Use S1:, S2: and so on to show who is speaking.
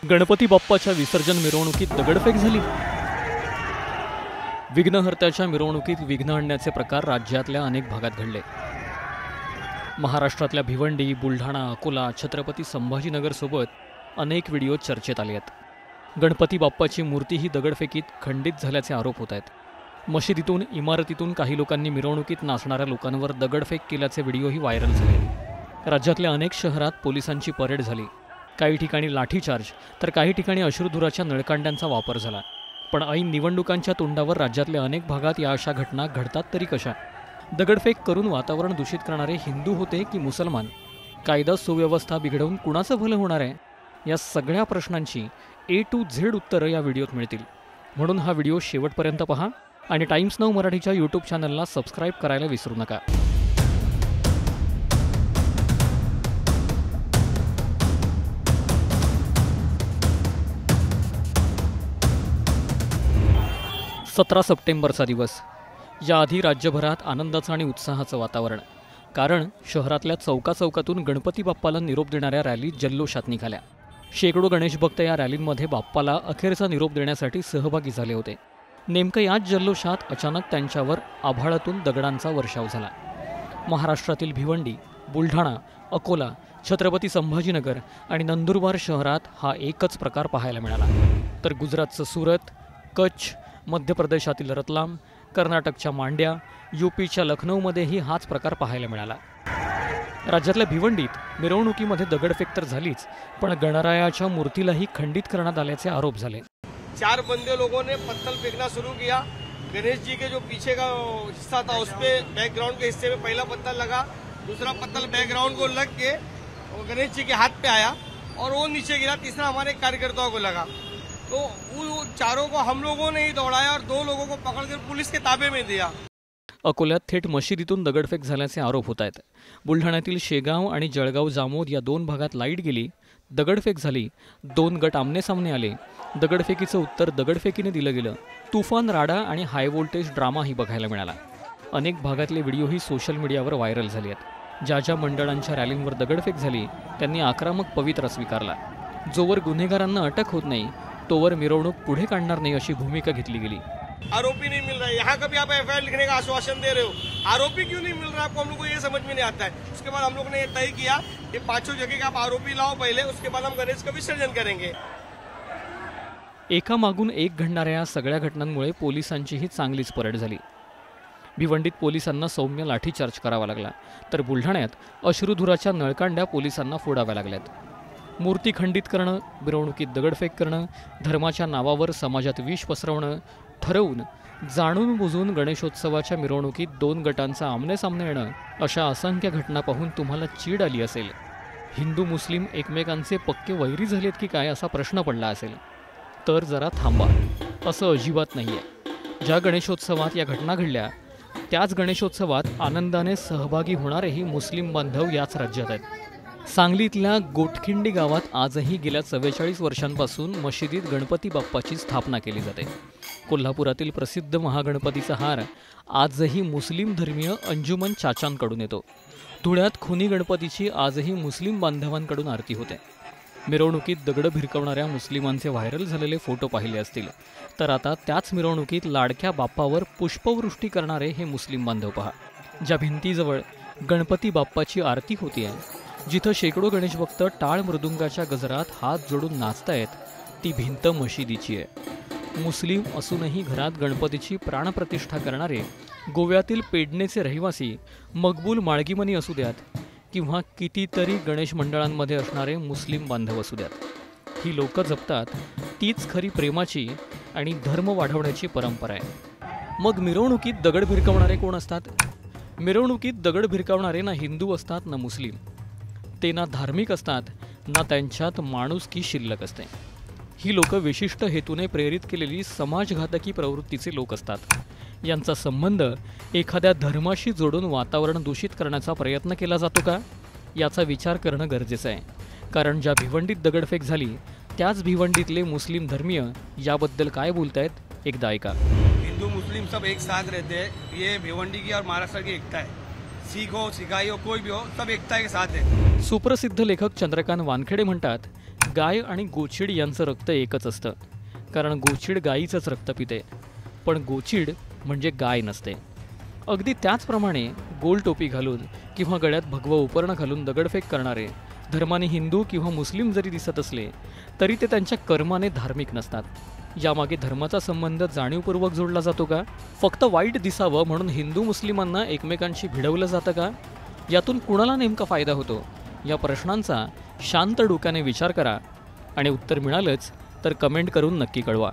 S1: गणपती बाप्पाच्या विसर्जन मिरवणुकीत दगडफेक झाली। विघ्नहर्त्याच्या मिरवणुकीत विघ्न आणण्याचे प्रकार राज्यातल्या अनेक भागात घडले। महाराष्ट्रातल्या भिवंडी, बुलढाणा, अकोला, छत्रपती संभाजीनगर सोबत अनेक व्हिडिओ चर्चेत आले आहेत। गणपती बाप्पाची मूर्ती ही दगडफेकीत खंडित झाल्याचे आरोप होत आहेत। मशिदीतून, इमारतीतून काही लोकांनी मिरवणुकीत नाचणाऱ्या लोकांवर दगडफेक केल्याचे व्हिडिओही व्हायरल झाले। राज्यातल्या अनेक शहरात पोलिसांची परेड झाली। काही ठिकाणी लाठीचार्ज तर काही ठिकाणी अश्रुधुराच्या नळकांड्यांचा वापर झाला। पण ऐन निवडणुकांच्या तोंडावर राज्यातल्या अनेक भागात या अशा घटना घडतात तरी कशा? दगडफेक करून वातावरण दूषित करणारे हिंदू होते की मुसलमान? कायदा सुव्यवस्था बिघडवून कुणाचं भलं होणार आहे? या सगळ्या प्रश्नांची A to Z उत्तरं या व्हिडिओत मिळतील। म्हणून हा व्हिडिओ शेवटपर्यंत पहा आणि टाइम्स नाऊ मराठीच्या यूट्यूब चॅनलला सबस्क्राईब करायला विसरू नका। सतरा सप्टेंबरचा दिवस। याआधी राज्यभरात आनंदाचं आणि उत्साहाचं वातावरण, कारण शहरातल्या चौकाचौकातून गणपती बाप्पाला निरोप देणाऱ्या रॅली जल्लोषात निघाल्या। शेकडो गणेश भक्त या रॅलींमध्ये बाप्पाला अखेरचा निरोप देण्यासाठी सहभागी झाले होते। नेमकं याच जल्लोषात अचानक त्यांच्यावर आभाळातून दगडांचा वर्षाव झाला। महाराष्ट्रातील भिवंडी, बुलढाणा, अकोला, छत्रपती संभाजीनगर आणि नंदुरबार शहरात हा एकच प्रकार पाहायला मिळाला। तर गुजरातचं सुरत, कच्छ, मध्य प्रदेशातील रतलाम, कर्नाटकच्या मांड्या, यूपीच्या लखनौमध्येही हाच प्रकार पाहायला मिळाला। राज्यातल्या भिवंडीत मिरवणुकीमध्ये दगडफेक तर झालीच, पण गणरायाच्या मूर्तीलाही खंडित करण्यात आल्याचे आरोप झाले।
S2: 4 बंदे लोगों ने पत्थर फेंकना शुरू किया। गणेश जी के जो पीछे का हिस्सा था उस पे बैकग्राउंड के हिस्से में पहला पत्थर लगा, दूसरा पत्थर बैकग्राउंड को लग के गणेश जी के हाथ पे आया और वो नीचे गिरा, तीसरा हमारे कार्यकर्ताओं को लगा। तो वो चारों को हम लोगों ने ही दौड़ाया और 2 लोगों को पकड़कर पुलिस के ताबे में दिया।
S1: अकोल्यात थेट मशिदीतून दगडफेक झाल्याचे आरोप होत आहेत। बुलढाण्यातील शेगाव आणि जळगाव जामोद या 2 भागात लाईट गेली, दगडफेक झाली, 2 गट आमनेसामने आले। दगडफेकीचं उत्तर दगडफेकीने दिलं गेलं। तुफान, राडा आणि हाय व्होल्टेज ड्रामाही बघायला मिळाला। अनेक भागातले व्हिडिओही सोशल मीडियावर व्हायरल झाले आहेत। ज्या ज्या मंडळांच्या रॅलींवर दगडफेक झाली त्यांनी आक्रमक पवित्रा स्वीकारला। जोवर गुन्हेगारांना अटक होत नाही तोवर मिरवणूक पुढे काढणार नाही अशी भूमिका घेतली गेली।
S2: आरोपी नहीं मिल रहा है, यहाँ कभी आप FIR लिखने का आश्वासन दे रहे हो, आरोपी क्यों नहीं मिल रहा आपको? हम लोग को ये समझ में नहीं आता है। उसके बाद हम लोग ने ये तय किया कि 5 जगह का आप आरोपी लाओ पहले, उसके बाद हम गणेश का विसर्जन करेंगे।
S1: एकामागून एक घडणाऱ्या या सगळ्या घटनांमुळे पोलिसांचीही चांगलीच परेड झाली। भिवंडीत पोलिसांना सौम्य लाठीचार्ज करावा लागला, तर बुलढाण्यात अश्रुधुराच्या नळकांड्या पोलिसांना फोडाव्या लागल्यात। मूर्ती खंडित करणं, मिरवणुकीत दगडफेक करणं, धर्माच्या नावावर समाजात विष पसरवणं, ठरवून जाणून बुजून गणेशोत्सवाच्या मिरवणुकीत 2 गटांचा आमनेसामने येणं, अशा असंख्य घटना पाहून तुम्हाला चीड आली असेल। हिंदू मुस्लिम एकमेकांचे पक्के वैरी झालेत की काय असा प्रश्न पडला असेल। तर जरा थांबा, असं अजिबात नाही आहे। ज्या गणेशोत्सवात या घटना घडल्या त्याच गणेशोत्सवात आनंदाने सहभागी होणारेही मुस्लिम बांधव याच राज्यात आहेत। सांगलीतल्या गोटखिंडी गावात आजही गेल्या 44 वर्षांपासून मशिदीत गणपती बाप्पाची स्थापना केली जाते। कोल्हापुरातील प्रसिद्ध महागणपतीचा हार आजही मुस्लिम धर्मीय अंजुमन चाचांकडून येतो। धुळ्यात खुनी गणपतीची आजही मुस्लिम बांधवांकडून आरती होते। मिरवणुकीत दगड भिरकवणाऱ्या मुस्लिमांचे व्हायरल झालेले फोटो पाहिले असतील, तर आता त्याच मिरवणुकीत लाडक्या बाप्पावर पुष्पवृष्टी करणारे हे मुस्लिम बांधव पहा। ज्या भिंतीजवळ गणपती बाप्पाची आरती होतीये, जिथं शेकडो गणेश भक्त टाळ मृदुंगाच्या गजरात हात जोडून नाचतायत, ती भिंत मशिदीची आहे। मुस्लिम असूनही घरात गणपतीची प्राणप्रतिष्ठा करणारे गोव्यातील पेडणेचे रहिवासी मकबूल माळगीमनी असू द्यात किंवा कितीतरी गणेश मंडळांमध्ये असणारे मुस्लिम बांधव असू द्यात, ही लोक जपतात तीच खरी प्रेमाची आणि धर्म वाढवण्याची परंपरा आहे। मग मिरवणुकीत दगड भिरकवणारे कोण असतात? मिरवणुकीत दगड भिरकवणारे ना हिंदू असतात ना मुस्लिम, ते ना धार्मिक असतात ना त्यांच्यात माणुसकी शिल्लक असते। ही लोक विशिष्ट हेतूने प्रेरित केलेली समाजघातकी प्रवृत्तीचे लोक असतात। यांचा संबंध एखाद्या धर्माशी जोडून वातावरण दूषित करण्याचा प्रयत्न केला जातो का, याचा विचार करणं गरजेचं आहे। कारण ज्या भिवंडीत दगडफेक झाली त्याच भिवंडीतले मुस्लिम धर्मीय याबद्दल काय बोलतायत एकदा ऐका।
S2: हिंदू मुस्लिम सब एक साथ रहते हैं, ये भिवंडी की और महाराष्ट्र की एकता है। सिख हो, सिखाई हो, कोई भी हो, सब एकता के साथ है।
S1: सुप्रसिद्ध लेखक चंद्रकांत वानखेडे म्हणतात, गाय आणि गोचिड यांचं रक्त एकच असतं, कारण गोचिड गायीचंच रक्त पिते, पण गोचिड म्हणजे गाय नसते. अगदी त्याचप्रमाणे गोल टोपी घालून किंवा गळ्यात भगवं उपरणं घालून दगडफेक करणारे धर्माने हिंदू किंवा मुस्लिम जरी दिसत असले तरी ते त्यांच्या कर्माने धार्मिक नसतात. यामागे धर्माचा संबंध जाणीवपूर्वक जोडला जातो का? फक्त वाईट दिसावं म्हणून हिंदू मुस्लिमांना एकमेकांशी भिडवलं जातं का? यातून कुणाला नेमका फायदा होतो? या प्रश्नांचा शांत डोक्याने विचार करा आणि उत्तर मिळालंच तर कमेंट करून नक्की कळवा.